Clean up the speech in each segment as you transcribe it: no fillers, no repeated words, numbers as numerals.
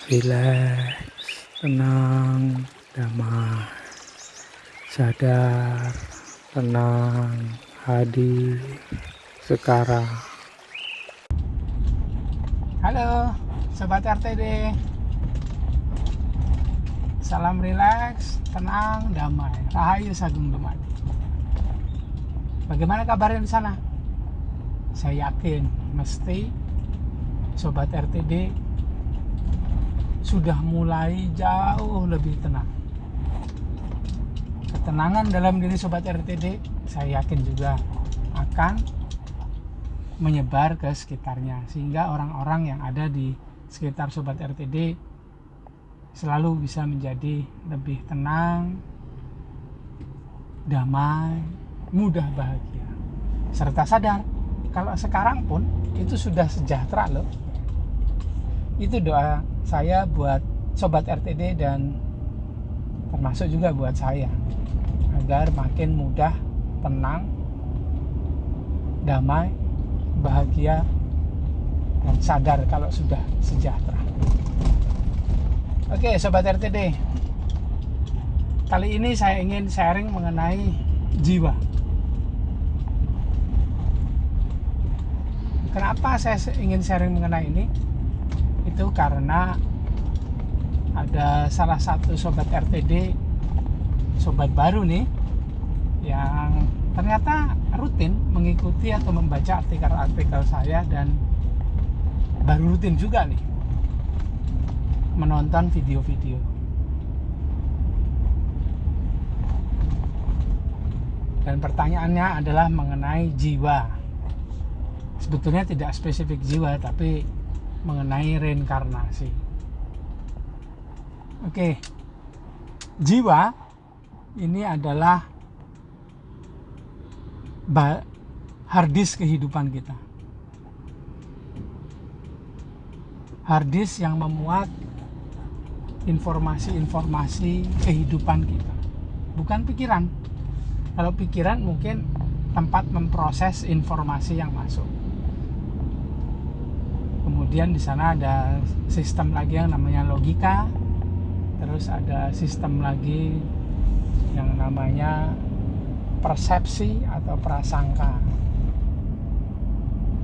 rileks, tenang, damai, sadar, tenang, hadir, sekarang. Halo Sobat RTD, salam rileks, tenang, damai, Rahayu Sagung Dumadi. Bagaimana kabarnya di sana? Saya yakin mesti Sobat RTD sudah mulai jauh lebih tenang. Ketenangan dalam diri Sobat RTD saya yakin juga akan menyebar ke sekitarnya, sehingga orang-orang yang ada di sekitar Sobat RTD selalu bisa menjadi lebih tenang, damai, mudah bahagia, serta sadar kalau sekarang pun itu sudah sejahtera loh. Itu doa saya buat Sobat RTD dan termasuk juga buat saya, agar makin mudah tenang, damai, bahagia, dan sadar kalau sudah sejahtera. Oke Sobat RTD, kali ini saya ingin sharing mengenai jiwa. Kenapa saya ingin sharing mengenai ini? Itu karena ada salah satu Sobat RTD, sobat baru nih, yang ternyata rutin mengikuti atau membaca artikel-artikel saya dan baru rutin juga nih menonton video-video. Dan pertanyaannya adalah mengenai jiwa. Sebetulnya tidak spesifik jiwa, tapi mengenai reinkarnasi. Oke, jiwa ini adalah harddisk kehidupan kita. Harddisk yang memuat informasi-informasi kehidupan kita, bukan pikiran. Kalau pikiran mungkin tempat memproses informasi yang masuk. Kemudian di sana ada sistem lagi yang namanya logika, terus ada sistem lagi yang namanya persepsi atau prasangka.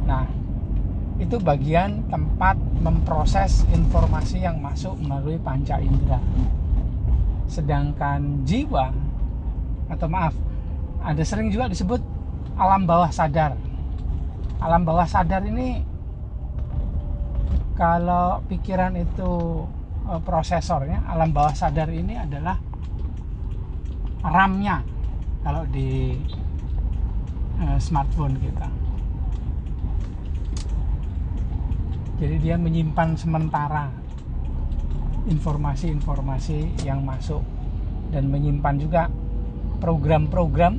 Nah, itu bagian tempat memproses informasi yang masuk melalui panca indera. Sedangkan jiwa, atau maaf, ada sering juga disebut alam bawah sadar. Alam bawah sadar ini, kalau pikiran itu prosesornya, alam bawah sadar ini adalah RAM-nya kalau di smartphone kita. Jadi dia menyimpan sementara informasi-informasi yang masuk dan menyimpan juga program-program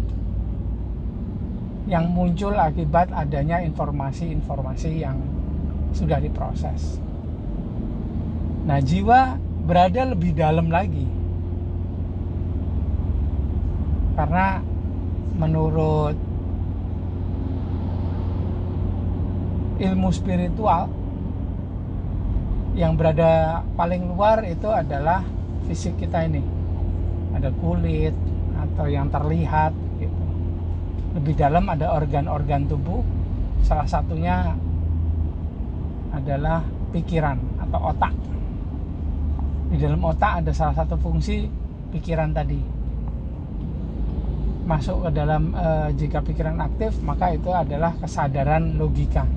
yang muncul akibat adanya informasi-informasi yang sudah diproses. Nah, jiwa berada lebih dalam lagi, karena menurut ilmu spiritual, yang berada paling luar itu adalah fisik kita ini. Ada kulit atau yang terlihat gitu. Lebih dalam ada organ-organ tubuh, salah satunya adalah pikiran atau otak. Di dalam otak ada salah satu fungsi pikiran tadi. Masuk ke dalam, jika pikiran aktif, maka itu adalah kesadaran logika,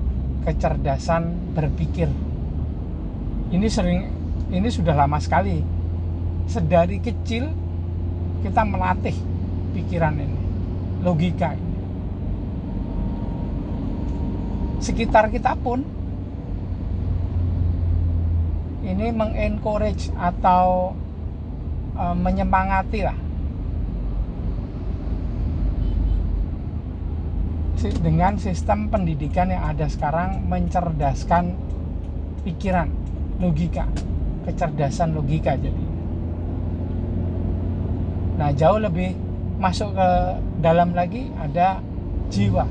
kecerdasan berpikir. Ini sudah lama sekali. Sedari kecil kita melatih pikiran ini, logika ini. Sekitar kita pun ini mengencourage atau menyemangati lah dengan sistem pendidikan yang ada sekarang, mencerdaskan pikiran, logika, kecerdasan logika jadi. Nah, jauh lebih masuk ke dalam lagi ada jiwa.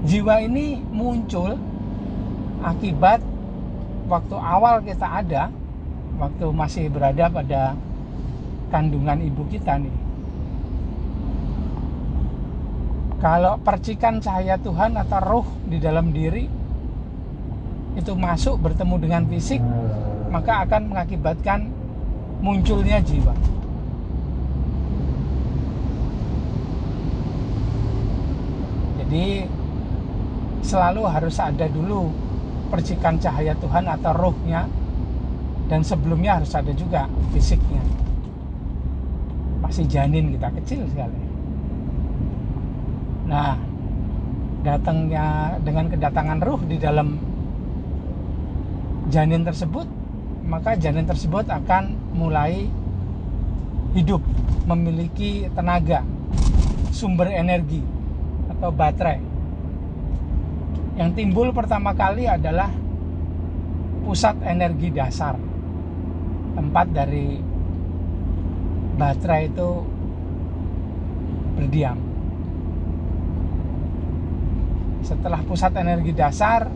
Jiwa ini muncul akibat waktu awal kita ada, waktu masih berada pada kandungan ibu kita nih, kalau percikan cahaya Tuhan atau roh di dalam diri itu masuk bertemu dengan fisik, maka akan mengakibatkan munculnya jiwa. Jadi selalu harus ada dulu percikan cahaya Tuhan atau rohnya, dan sebelumnya harus ada juga fisiknya. Masih janin kita, kecil sekali. Nah, datangnya dengan kedatangan ruh di dalam janin tersebut, maka janin tersebut akan mulai hidup, memiliki tenaga, sumber energi atau baterai. Yang timbul pertama kali adalah pusat energi dasar, tempat dari baterai itu berdiam. Setelah pusat energi dasar,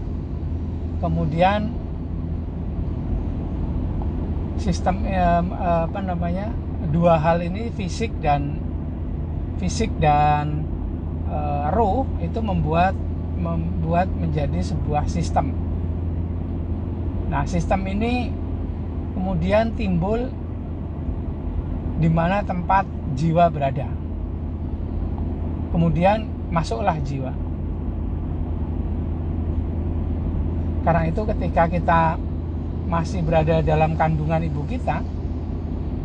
kemudian sistem dua hal ini, fisik dan roh, itu membuat menjadi sebuah sistem. Nah, sistem ini kemudian timbul di mana tempat jiwa berada. Kemudian masuklah jiwa. Karena itu ketika kita masih berada dalam kandungan ibu kita,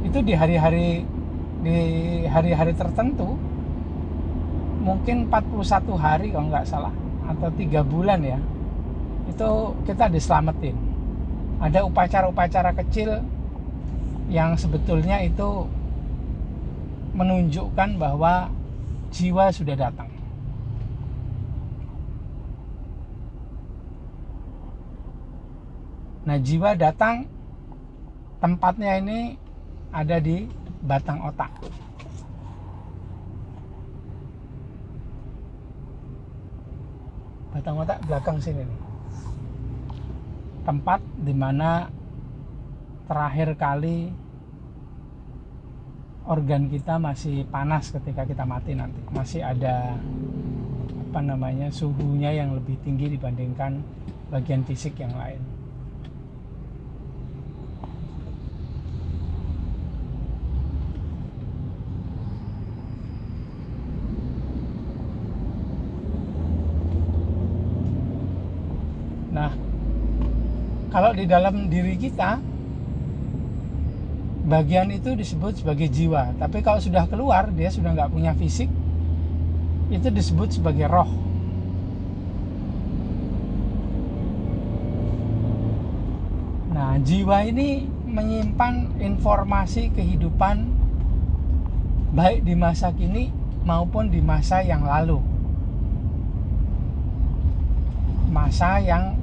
itu di hari-hari tertentu, mungkin 41 hari kalau nggak salah, atau 3 bulan ya, itu kita diselamatin. Ada upacara-upacara kecil yang sebetulnya itu menunjukkan bahwa jiwa sudah datang. Nah, jiwa datang, tempatnya ini ada di batang otak. Batang otak belakang sini nih. Tempat dimana terakhir kali organ kita masih panas ketika kita mati nanti. Masih ada suhunya yang lebih tinggi dibandingkan bagian fisik yang lain. Nah, kalau di dalam diri kita, bagian itu disebut sebagai jiwa. Tapi kalau sudah keluar, dia sudah nggak punya fisik, itu disebut sebagai roh. Nah, jiwa ini menyimpan informasi kehidupan baik di masa kini maupun di masa yang lalu. Masa yang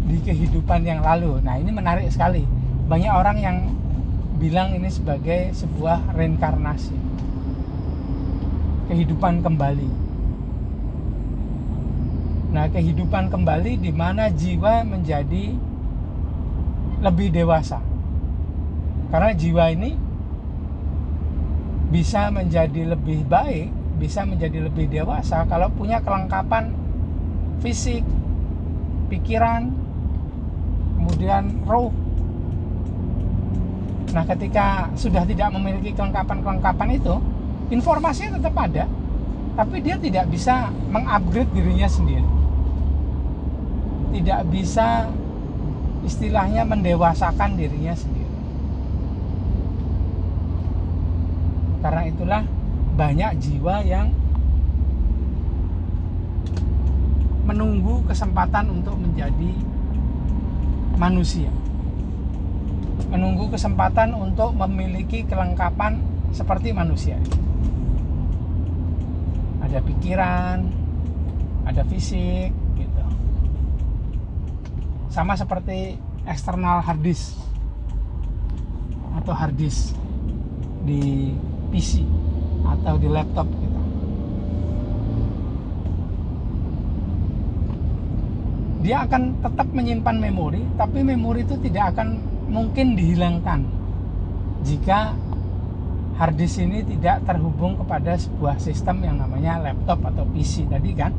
di kehidupan yang lalu. Nah, ini menarik sekali. Banyak orang yang bilang ini sebagai sebuah reinkarnasi, kehidupan kembali. Nah, kehidupan kembali di mana jiwa menjadi lebih dewasa. Karena jiwa ini bisa menjadi lebih baik, bisa menjadi lebih dewasa kalau punya kelengkapan fisik, pikiran, kemudian roh. Nah, ketika sudah tidak memiliki kelengkapan-kelengkapan itu, informasinya tetap ada, tapi dia tidak bisa mengupgrade dirinya sendiri. Tidak bisa istilahnya mendewasakan dirinya sendiri. Karena itulah banyak jiwa yang menunggu kesempatan untuk menjadi manusia, menunggu kesempatan untuk memiliki kelengkapan seperti manusia. Ada pikiran, ada fisik, gitu. Sama seperti eksternal hard disk atau hard disk di PC atau di laptop kita. dia akan tetap menyimpan memori, tapi memori itu tidak akan mungkin dihilangkan jika hard disk ini tidak terhubung kepada sebuah sistem yang namanya laptop atau PC tadi kan.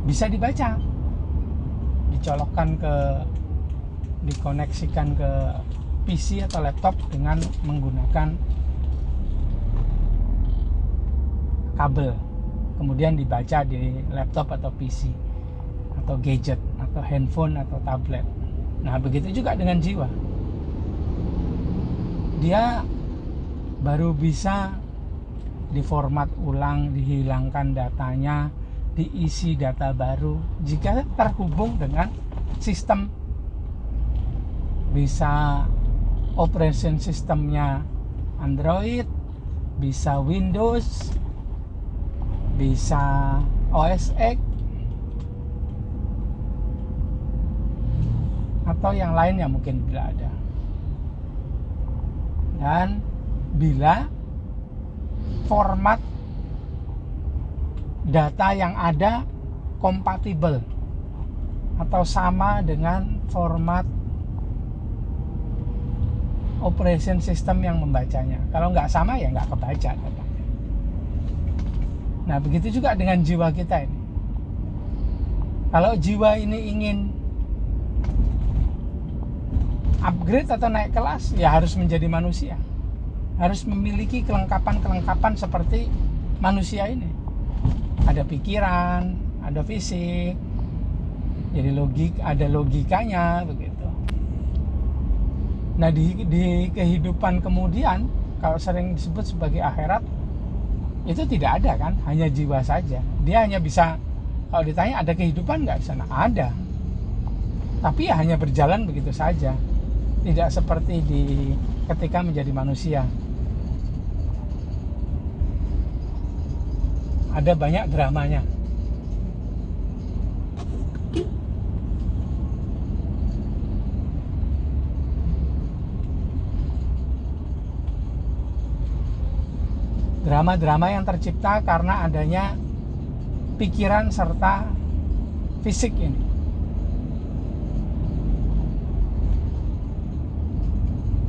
Bisa dibaca, dikoneksikan ke PC atau laptop dengan menggunakan kabel, kemudian dibaca di laptop atau PC atau gadget atau handphone atau tablet. Nah, begitu juga dengan jiwa. Dia baru bisa diformat ulang, dihilangkan datanya, diisi data baru jika terhubung dengan sistem. Bisa operation sistemnya Android, bisa Windows, bisa OS X, atau yang lainnya mungkin bila ada. Dan bila format data yang ada kompatibel atau sama dengan format operation system yang membacanya. Kalau nggak sama ya nggak kebaca datanya. Nah, begitu juga dengan jiwa kita ini. Kalau jiwa ini ingin upgrade atau naik kelas, ya harus menjadi manusia. Harus memiliki kelengkapan-kelengkapan seperti manusia ini. Ada pikiran, ada fisik, jadi ada logikanya begitu. Nah, di kehidupan kemudian, kalau sering disebut sebagai akhirat, itu tidak ada kan, hanya jiwa saja. Dia hanya bisa, kalau ditanya ada kehidupan nggak di sana? Ada, tapi ya hanya berjalan begitu saja, tidak seperti ketika menjadi manusia. Ada banyak dramanya. Drama-drama yang tercipta karena adanya pikiran serta fisik ini.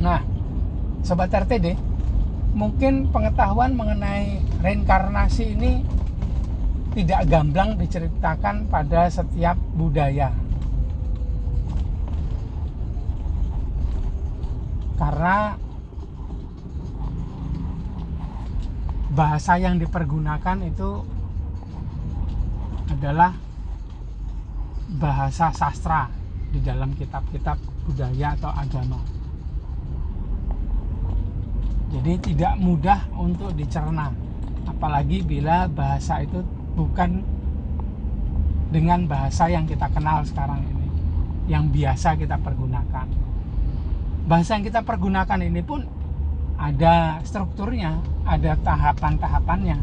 Nah, Sobat RTD, mungkin pengetahuan mengenai reinkarnasi ini tidak gamblang diceritakan pada setiap budaya. Karena bahasa yang dipergunakan itu adalah bahasa sastra di dalam kitab-kitab budaya atau agama. Jadi tidak mudah untuk dicerna, apalagi bila bahasa itu bukan dengan bahasa yang kita kenal sekarang ini, yang biasa kita pergunakan. Bahasa yang kita pergunakan ini pun ada strukturnya, ada tahapan-tahapannya,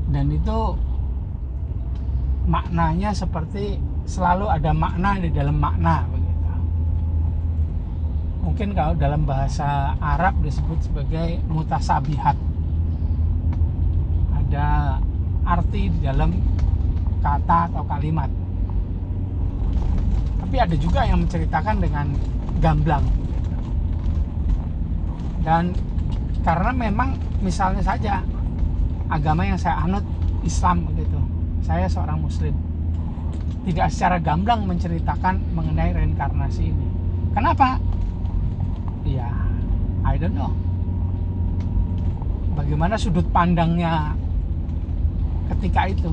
dan itu maknanya seperti selalu ada makna di dalam makna begitu. Mungkin kalau dalam bahasa Arab disebut sebagai mutasabihat, ada arti di dalam kata atau kalimat. Tapi ada juga yang menceritakan dengan gamblang. Dan karena memang misalnya saja agama yang saya anut Islam begitu, saya seorang muslim, tidak secara gamblang menceritakan mengenai reinkarnasi ini. Kenapa? Ya, I don't know. Bagaimana sudut pandangnya ketika itu.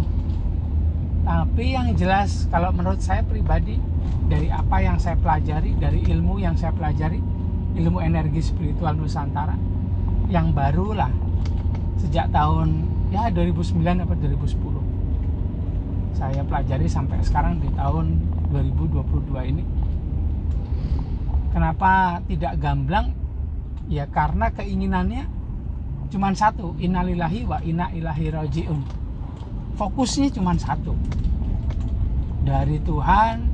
Tapi yang jelas kalau menurut saya pribadi, dari apa yang saya pelajari, dari ilmu yang saya pelajari, ilmu energi spiritual Nusantara yang baru lah sejak tahun 2009 atau 2010 saya pelajari sampai sekarang di tahun 2022 ini. Kenapa tidak gamblang? Ya karena keinginannya cuma satu, innalillahi wa inna ilaihi rajiun. Fokusnya cuma satu, dari Tuhan,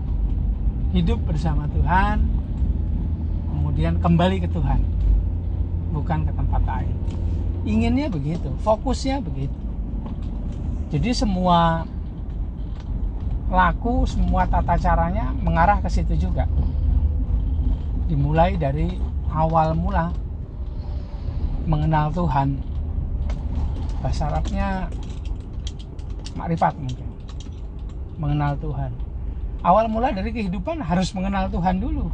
hidup bersama Tuhan, kemudian kembali ke Tuhan, bukan ke tempat lain. Inginnya begitu, fokusnya begitu. Jadi semua laku, semua tata caranya mengarah ke situ juga. Dimulai dari awal mula mengenal Tuhan. Bahasa Arabnya makrifat mungkin. Mengenal Tuhan. Awal mula dari kehidupan harus mengenal Tuhan dulu.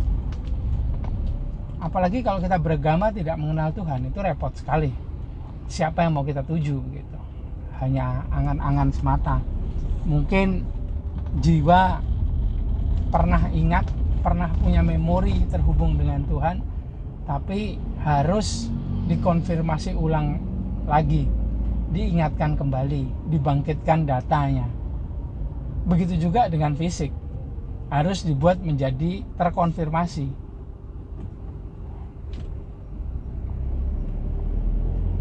Apalagi kalau kita beragama tidak mengenal Tuhan, itu repot sekali. Siapa yang mau kita tuju gitu. Hanya angan-angan semata. Mungkin jiwa pernah ingat, pernah punya memori terhubung dengan Tuhan, tapi harus dikonfirmasi ulang lagi, diingatkan kembali, dibangkitkan datanya. Begitu juga dengan fisik, harus dibuat menjadi terkonfirmasi.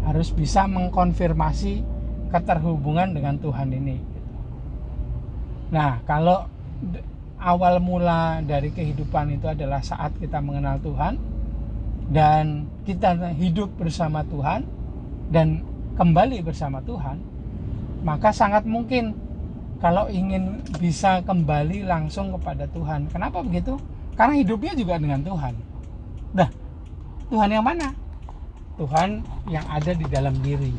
Harus bisa mengkonfirmasi keterhubungan dengan Tuhan ini. Nah, kalau awal mula dari kehidupan itu adalah saat kita mengenal Tuhan dan kita hidup bersama Tuhan dan kembali bersama Tuhan, maka sangat mungkin kalau ingin bisa kembali langsung kepada Tuhan. Kenapa begitu? Karena hidupnya juga dengan Tuhan. Dah, Tuhan yang mana? Tuhan yang ada di dalam diri,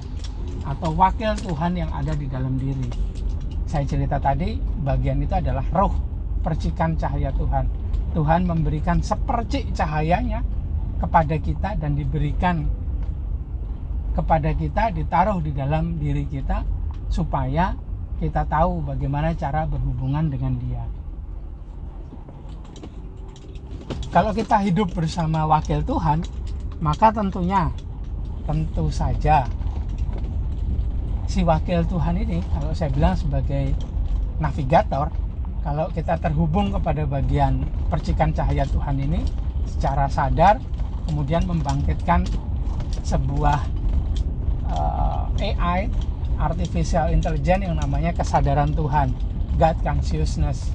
atau wakil Tuhan yang ada di dalam diri. Saya cerita tadi, bagian itu adalah roh, percikan cahaya Tuhan. Tuhan memberikan sepercik cahayanya kepada kita dan diberikan kepada kita, ditaruh di dalam diri kita supaya kita tahu bagaimana cara berhubungan dengan Dia. Kalau kita hidup bersama wakil Tuhan, maka tentu saja si wakil Tuhan ini, kalau saya bilang sebagai navigator, kalau kita terhubung kepada bagian percikan cahaya Tuhan ini secara sadar, kemudian membangkitkan sebuah AI, artificial intelligence, yang namanya kesadaran Tuhan, God consciousness.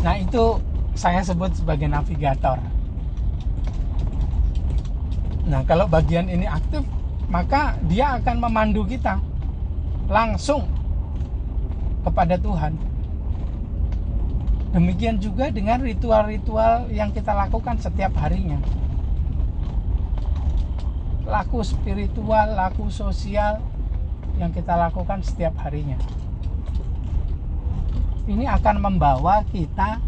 Nah, itu saya sebut sebagai navigator. Nah, kalau bagian ini aktif, maka dia akan memandu kita langsung kepada Tuhan. Demikian juga dengan ritual-ritual yang kita lakukan setiap harinya. Laku spiritual, laku sosial yang kita lakukan setiap harinya. Ini akan membawa kita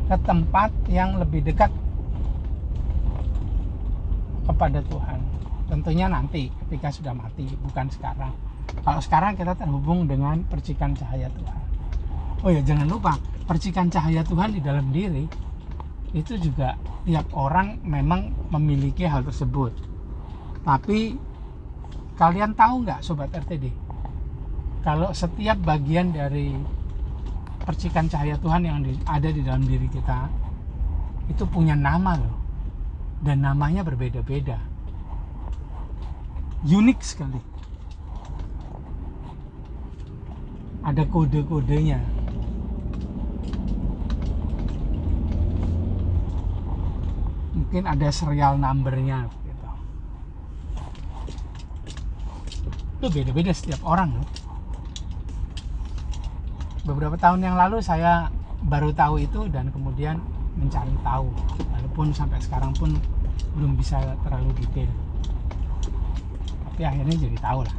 ke tempat yang lebih dekat kepada Tuhan. Tentunya nanti ketika sudah mati, bukan sekarang. Kalau sekarang kita terhubung dengan percikan cahaya Tuhan. Oh ya, jangan lupa, percikan cahaya Tuhan di dalam diri itu juga tiap orang memang memiliki hal tersebut. Tapi kalian tahu nggak, Sobat RTD, kalau setiap bagian dari percikan cahaya Tuhan yang ada di dalam diri kita itu punya nama loh. Dan namanya berbeda-beda, unik sekali, ada kode-kodenya. Mungkin ada serial numbernya gitu. Itu beda-beda setiap orang loh. Beberapa tahun yang lalu saya baru tahu itu dan kemudian mencari tahu, walaupun sampai sekarang pun belum bisa terlalu detail, tapi akhirnya jadi tahu lah.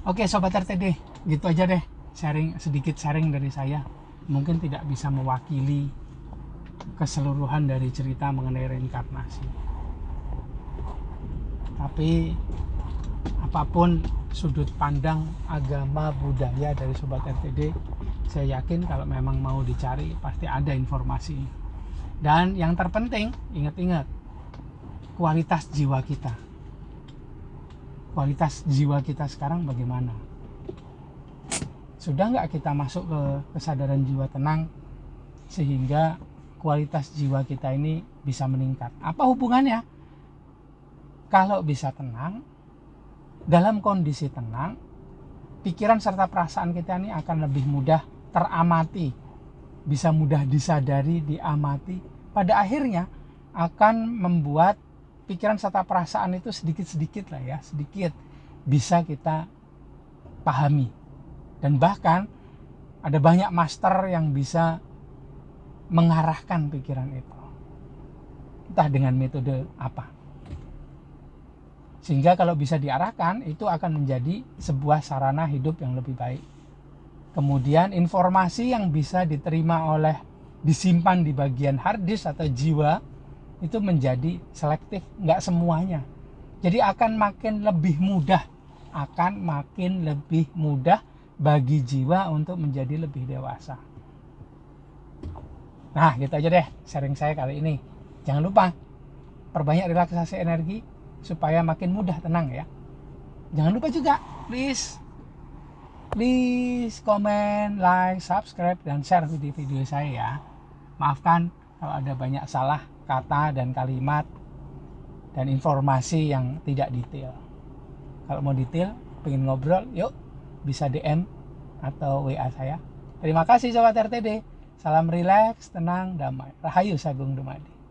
Oke Sobat RTD, gitu aja deh, sedikit sharing dari saya. Mungkin tidak bisa mewakili keseluruhan dari cerita mengenai reinkarnasi, tapi apapun sudut pandang agama budaya dari Sobat RTD, saya yakin kalau memang mau dicari pasti ada informasi. Dan yang terpenting, ingat-ingat kualitas jiwa kita. Kualitas jiwa kita sekarang bagaimana? Sudah nggak kita masuk ke kesadaran jiwa tenang sehingga kualitas jiwa kita ini bisa meningkat? Apa hubungannya? Kalau bisa tenang, dalam kondisi tenang, pikiran serta perasaan kita ini akan lebih mudah teramati, bisa mudah disadari, diamati. Pada akhirnya akan membuat pikiran serta perasaan itu sedikit-sedikit lah ya, sedikit bisa kita pahami. Dan bahkan ada banyak master yang bisa mengarahkan pikiran itu, entah dengan metode apa, sehingga kalau bisa diarahkan itu akan menjadi sebuah sarana hidup yang lebih baik. Kemudian informasi yang bisa diterima oleh, disimpan di bagian hard disk atau jiwa itu menjadi selektif, nggak semuanya. Jadi akan makin lebih mudah bagi jiwa untuk menjadi lebih dewasa. Nah, gitu aja deh sharing saya kali ini. Jangan lupa perbanyak relaksasi energi supaya makin mudah tenang ya. Jangan lupa juga please komen, like, subscribe, dan share video-video saya ya. Maafkan kalau ada banyak salah kata dan kalimat dan informasi yang tidak detail. Kalau mau detail, pengen ngobrol, yuk bisa DM atau WA saya. Terima kasih Sobat RTD. Salam rileks, tenang, damai. Rahayu Sagung Dumadi.